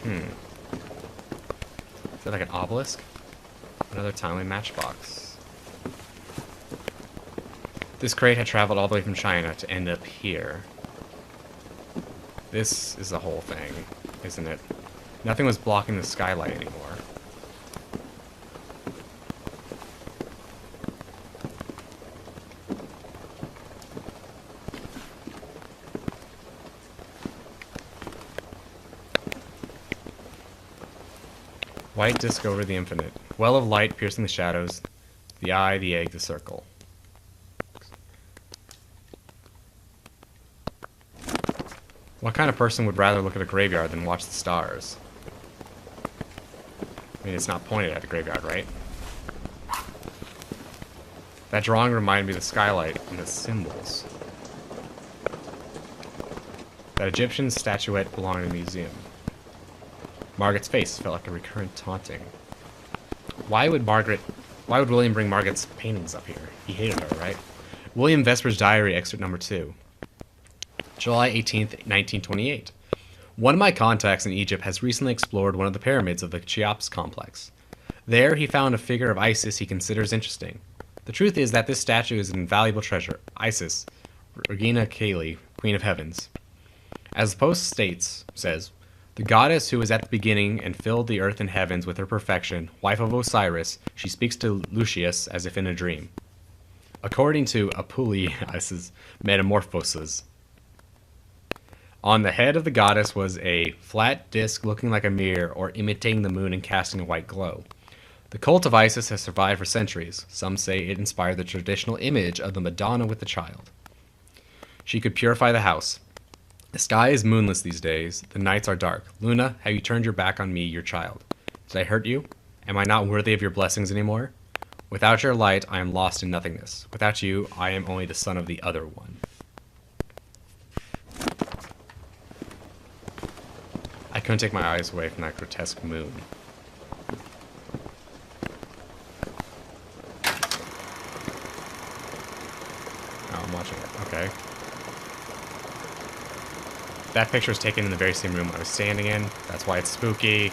Hmm. Is that like an obelisk? Another timely matchbox. This crate had traveled all the way from China to end up here. This is the whole thing, isn't it? Nothing was blocking the skylight anymore. White disk over the infinite. Well of light piercing the shadows. The eye, the egg, the circle. What kind of person would rather look at a graveyard than watch the stars? I mean, it's not pointed at the graveyard, right? That drawing reminded me of the skylight and the symbols. That Egyptian statuette belonged in a museum. Margaret's face felt like a recurrent taunting. Why would William bring Margaret's paintings up here? He hated her, right? William Vesper's diary, excerpt number 2. July 18th, 1928. One of my contacts in Egypt has recently explored one of the pyramids of the Cheops complex. There, he found a figure of Isis he considers interesting. The truth is that this statue is an invaluable treasure. Isis, Regina Caeli, Queen of Heavens. As the Post says, the goddess who was at the beginning and filled the earth and heavens with her perfection, wife of Osiris, she speaks to Lucius as if in a dream. According to Apuleius's Metamorphoses, on the head of the goddess was a flat disc looking like a mirror or imitating the moon and casting a white glow. The cult of Isis has survived for centuries. Some say it inspired the traditional image of the Madonna with the child. She could purify the house. The sky is moonless these days. The nights are dark. Luna, have you turned your back on me, your child? Did I hurt you? Am I not worthy of your blessings anymore? Without your light, I am lost in nothingness. Without you, I am only the son of the other one. I couldn't take my eyes away from that grotesque moon. Oh, I'm watching it. Okay. That picture was taken in the very same room I was standing in. That's why it's spooky.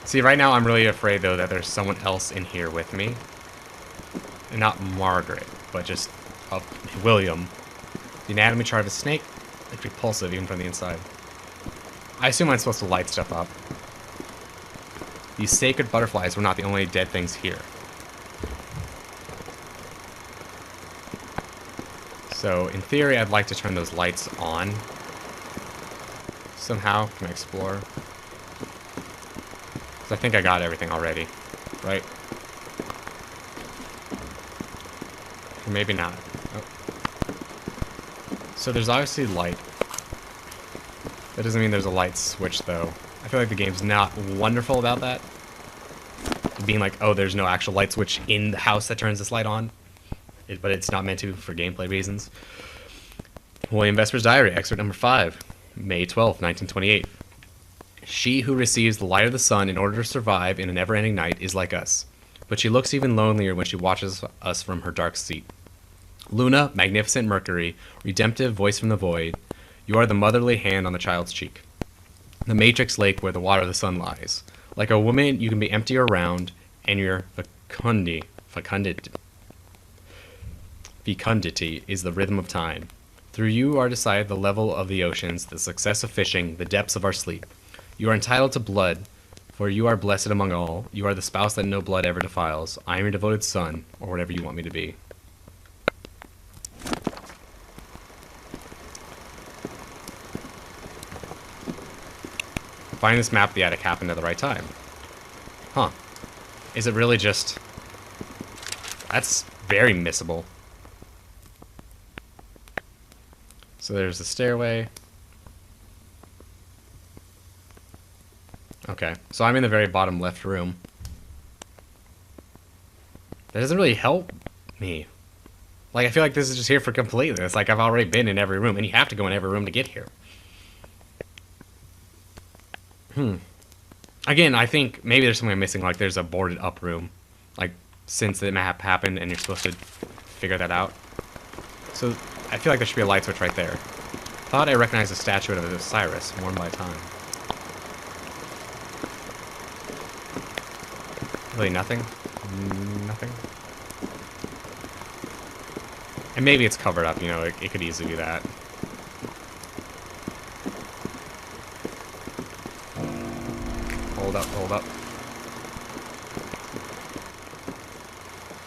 See, right now I'm really afraid, though, that there's someone else in here with me. And not Margaret, but just William. The anatomy chart of a snake. It's repulsive, even from the inside. I assume I'm supposed to light stuff up. These sacred butterflies were not the only dead things here. So, in theory, I'd like to turn those lights on. Somehow, can I explore? Because I think I got everything already, right? Or maybe not. Oh. So there's obviously light. That doesn't mean there's a light switch, though. I feel like the game's not wonderful about that. Being like, oh, there's no actual light switch in the house that turns this light on. But it's not meant to for gameplay reasons. William Vesper's diary, excerpt number 5, May 12th, 1928. She who receives the light of the sun in order to survive in a never-ending night is like us, but she looks even lonelier when she watches us from her dark seat. Luna, magnificent Mercury, redemptive voice from the void, you are the motherly hand on the child's cheek. The matrix lake where the water of the sun lies. Like a woman, you can be empty or round, and your fecundity is the rhythm of time. Through you are decided the level of the oceans, the success of fishing, the depths of our sleep. You are entitled to blood, for you are blessed among all. You are the spouse that no blood ever defiles. I am your devoted son, or whatever you want me to be. Finding this map of the attic happened at the right time. Huh. Is it really just... That's very missable. So there's the stairway. Okay, so I'm in the very bottom left room. That doesn't really help me. Like, I feel like this is just here for completeness. Like, I've already been in every room, and you have to go in every room to get here. Again, I think maybe there's something I'm missing. Like, there's a boarded up room. Like, since the map happened, and you're supposed to figure that out. So, I feel like there should be a light switch right there. Thought I recognized a statuette of Osiris, worn by time. Really nothing? Nothing? And maybe it's covered up, you know, it could easily be that. Hold up, hold up.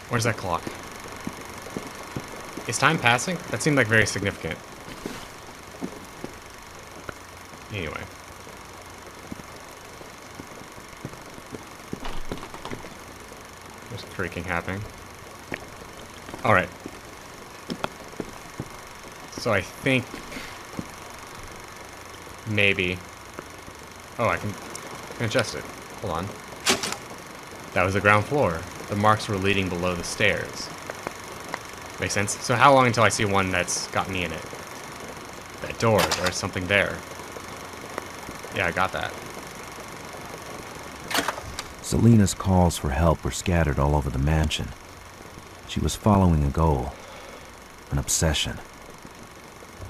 Where's that clock? Is time passing? That seemed like very significant. Anyway. There's creaking happening. Alright. So I think... maybe... Oh, I can adjust it. Hold on. That was the ground floor. The marks were leading below the stairs. Makes sense? So how long until I see one that's got me in it? That door, there's something there. Yeah, I got that. Selena's calls for help were scattered all over the mansion. She was following a goal, an obsession.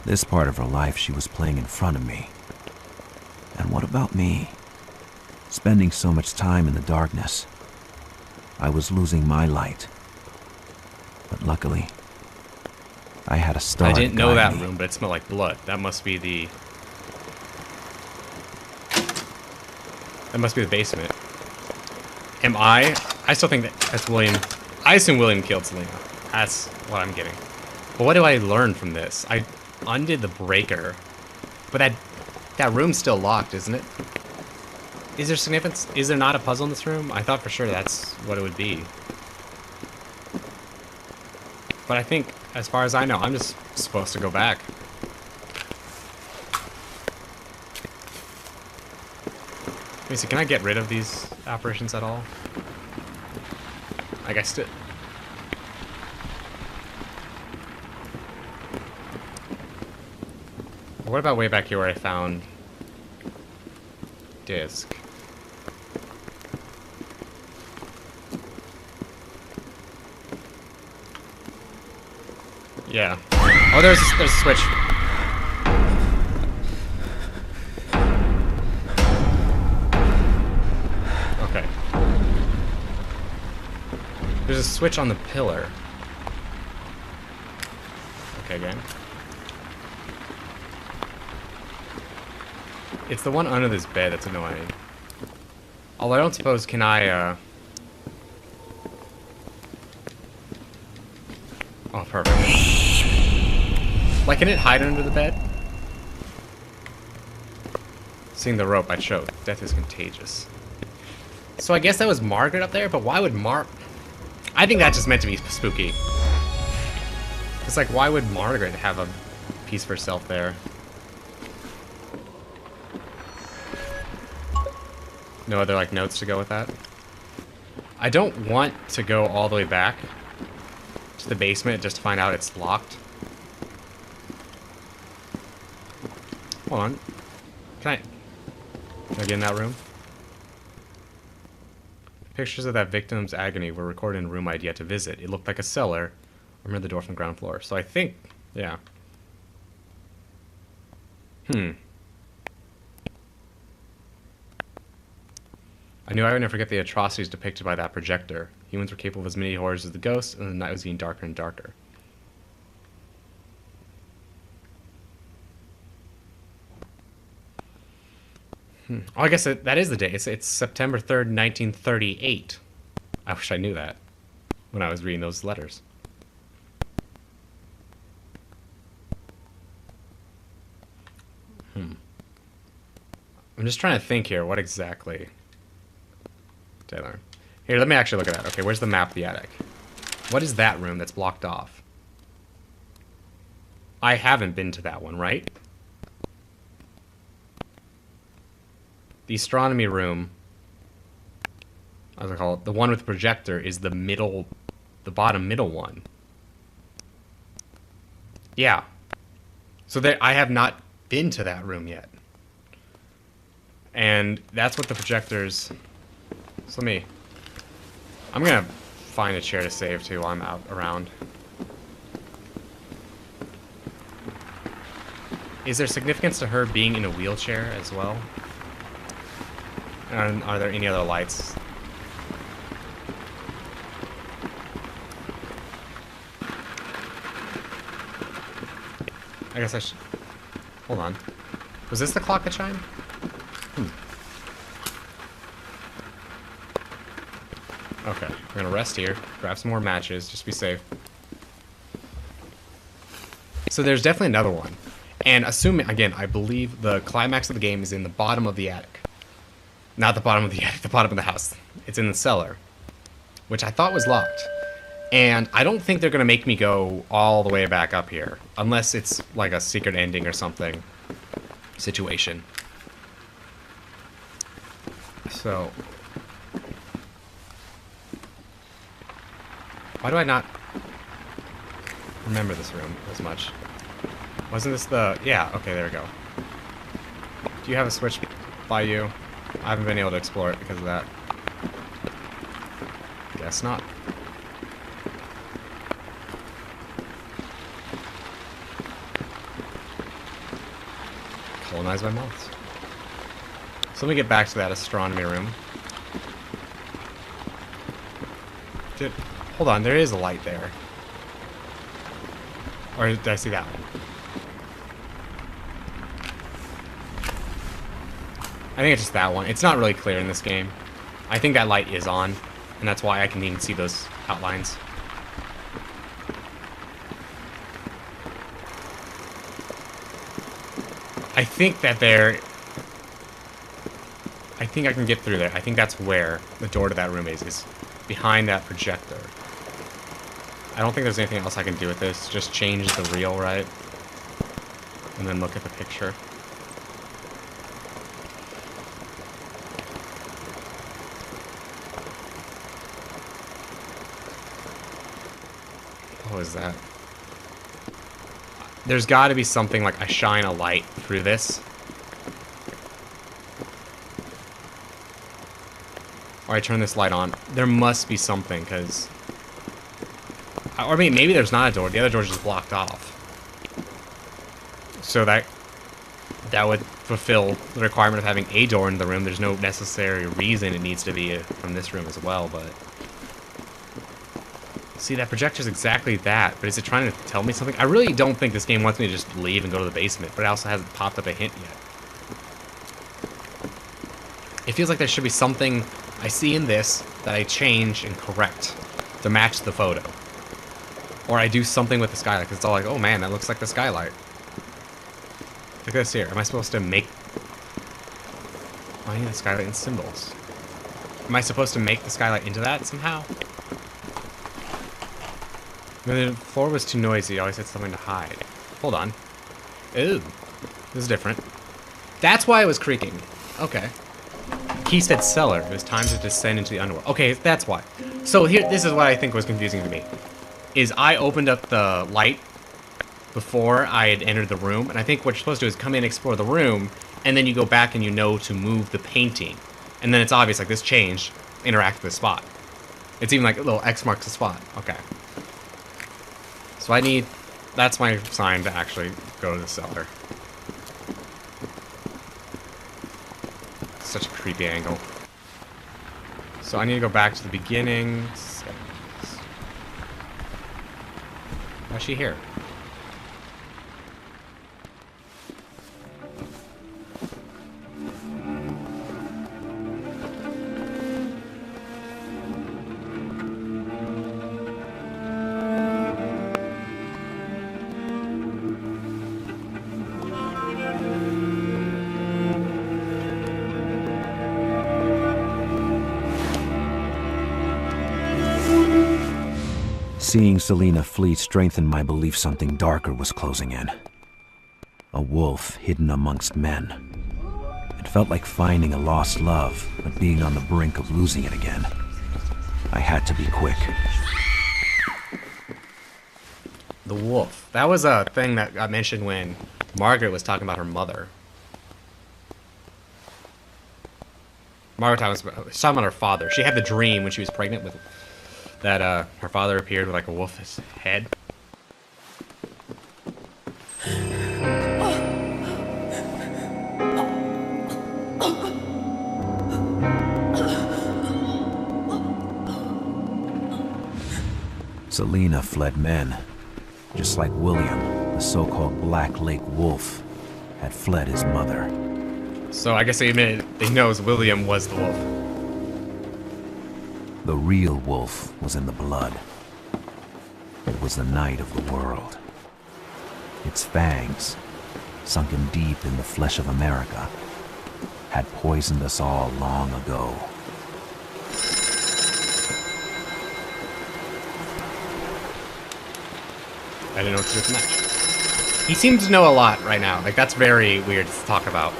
This part of her life she was playing in front of me. And what about me? Spending so much time in the darkness. I was losing my light. But luckily, I had a star. I didn't know that me. room, but it smelled like blood. That must be the... that must be the basement. Am I still think that's William. I assume William killed Selena. That's what I'm getting. But what do I learn from this? I undid the breaker. But that room's still locked, isn't it? Is there significance? Is there not a puzzle in this room? I thought for sure that's what it would be. But I think, as far as I know, I'm just supposed to go back. Let me see, can I get rid of these apparitions at all? I guess it. What about way back here where I found disc? Yeah. Oh, there's a switch. Okay. There's a switch on the pillar. Okay, again. It's the one under this bed that's annoying. Although I don't suppose, can I, Oh, perfect. Like, can it hide under the bed? Seeing the rope, I choked. Death is contagious. So I guess that was Margaret up there, but why would I think that's just meant to be spooky. It's like, why would Margaret have a piece of herself there? No other, like, notes to go with that? I don't want to go all the way back to the basement just to find out it's locked. Hold on. Can I get in that room? Pictures of that victim's agony were recorded in a room I'd yet to visit. It looked like a cellar. I remember the door from the ground floor. So I think, yeah. I knew I would never forget the atrocities depicted by that projector. Humans were capable of as many horrors as the ghosts, and the night was getting darker and darker. Oh, I guess that is the day. It's September 3rd, 1938. I wish I knew that when I was reading those letters. I'm just trying to think here. What exactly did I learn? Here, let me actually look at that. Okay, where's the map of the attic? What is that room that's blocked off? I haven't been to that one, right? The astronomy room, as I call it, the one with the projector, is the middle, the bottom middle one. Yeah. So there, I have not been to that room yet. And that's what the projectors... So I'm gonna find a chair to save too while I'm out around. Is there significance to her being in a wheelchair as well? And are there any other lights? I guess I should... Hold on. Was this the clock that chimed? Okay, we're gonna rest here, grab some more matches, just be safe. So there's definitely another one. And assuming, again, I believe the climax of the game is in the bottom of the attic. Not the bottom of the attic, the bottom of the house. It's in the cellar, which I thought was locked. And I don't think they're gonna make me go all the way back up here, unless it's like a secret ending or something situation. So... why do I not remember this room as much? Wasn't this the... yeah, okay, there we go. Do you have a switch by you? I haven't been able to explore it because of that. Guess not. Colonize by moths. So let me get back to that astronomy room. Hold on, there is a light there. Or did I see that one? I think it's just that one. It's not really clear in this game. I think that light is on, and that's why I can even see those outlines. I think that there... I think I can get through there. I think that's where the door to that room is behind that projector. I don't think there's anything else I can do with this. Just change the reel, right? And then look at the picture. What was that? There's got to be something like I shine a light through this. Or I turn this light on. There must be something, because... or I mean, maybe there's not a door. The other door's just blocked off. So that would fulfill the requirement of having a door in the room. There's no necessary reason it needs to be from this room as well, but... see, that projector's exactly that, but is it trying to tell me something? I really don't think this game wants me to just leave and go to the basement, but it also hasn't popped up a hint yet. It feels like there should be something I see in this that I change and correct to match the photo. Or I do something with the skylight, because it's all like, oh man, that looks like the skylight. Look at this here. Am I supposed to make... I need the skylight in symbols. Am I supposed to make the skylight into that somehow? When the floor was too noisy, I always had something to hide. Hold on. Ooh. This is different. That's why it was creaking. Okay. Key said cellar. It was time to descend into the underworld. Okay, that's why. So here, this is what I think was confusing to me. Is I opened up the light before I had entered the room, and I think what you're supposed to do is come in, explore the room, and then you go back and you know to move the painting. And then it's obvious, like, this changed, interact with the spot. It's even like a little X marks the spot. Okay. So I need... that's my sign to actually go to the cellar. Such a creepy angle. So I need to go back to the beginning. Why is she here? Seeing Selena flee strengthened my belief something darker was closing in. A wolf hidden amongst men. It felt like finding a lost love, but being on the brink of losing it again. I had to be quick. The wolf. That was a thing that got mentioned when Margaret was talking about her mother. Margaret was talking about her father. She had the dream when she was pregnant with... that her father appeared with like a wolf's head. Selena fled men, just like William, the so-called Black Lake Wolf, had fled his mother. So I guess they admitted they knows William was the wolf. The real wolf was in the blood. It was the night of the world. Its fangs, sunken deep in the flesh of America, had poisoned us all long ago. I didn't know what to do with much. He seems to know a lot right now. Like, that's very weird to talk about.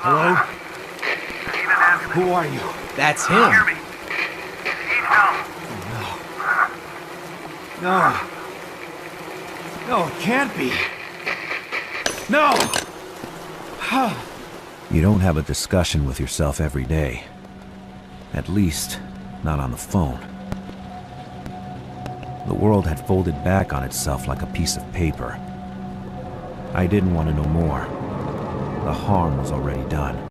Hello? Who are you? That's Hear him. me. Need help. No. No, it can't be. No! You don't have a discussion with yourself every day. At least, not on the phone. The world had folded back on itself like a piece of paper. I didn't want to know more. The harm was already done.